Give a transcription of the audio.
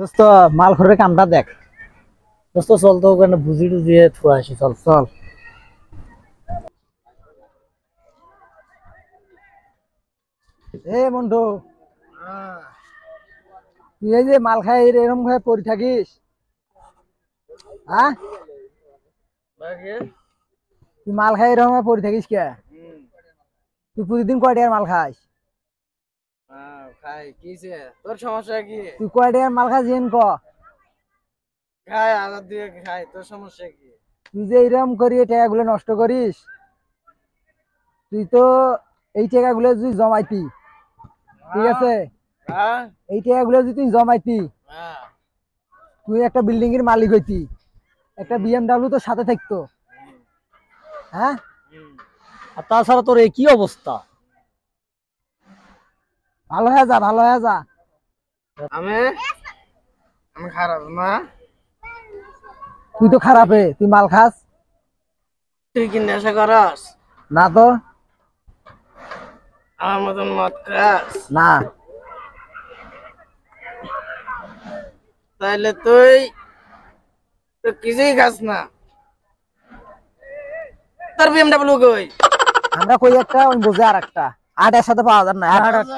দোস্ত মাল ঘরের কামটা দেখ দোস্ত, চল তো ওখানে বুঝি টুজিয়ে থুয়া আসি। চল চল। এ বন্ধু, তুই এই যে মাল খাই এরকম ভাবে পড়ে থাকিস, হ্যাঁ? তুই মাল খাই এরকম ভাবে পড়ে থাকিস কে? তুই প্রতিদিন কয় টাকার মাল খাস? খাই কিছে তোর সমস্যা কি? তুই কয় টাকার মাল খাস জেন ক। খাই আলাদা দিয়ে খাই, তোর সমস্যা কি? তুই যে এরকম করি টাকাগুলো নষ্ট করিস, তুই তো এই টাকাগুলো যদি জমাইতি, ঠিক আছে, হ্যাঁ এই টাকাগুলো যদি তুই জমাইতি, হ্যাঁ তুই একটা বিল্ডিং এর মালিক হইতি, একটা বিএমডাব্লিউ তোর সাথে থাকতো, হ্যাঁ? আর তাছাড়া তোর এই কি অবস্থা? ভালো হয়ে যা, ভালো হয়ে যা। আমি আমি খারাপ না? তুই তো খারাপে, তুই মাল খাস তুই কি নেশা করস? না তো। আমার মতন মদ খাস? না। তাহলে তুই তো কিছুই খাস না। তোর বিএমডব্লিউ কই? আমরা কই একটা, ওই বোঝে আর একটা, আট একসাথে পাওয়া যায় না। আট আট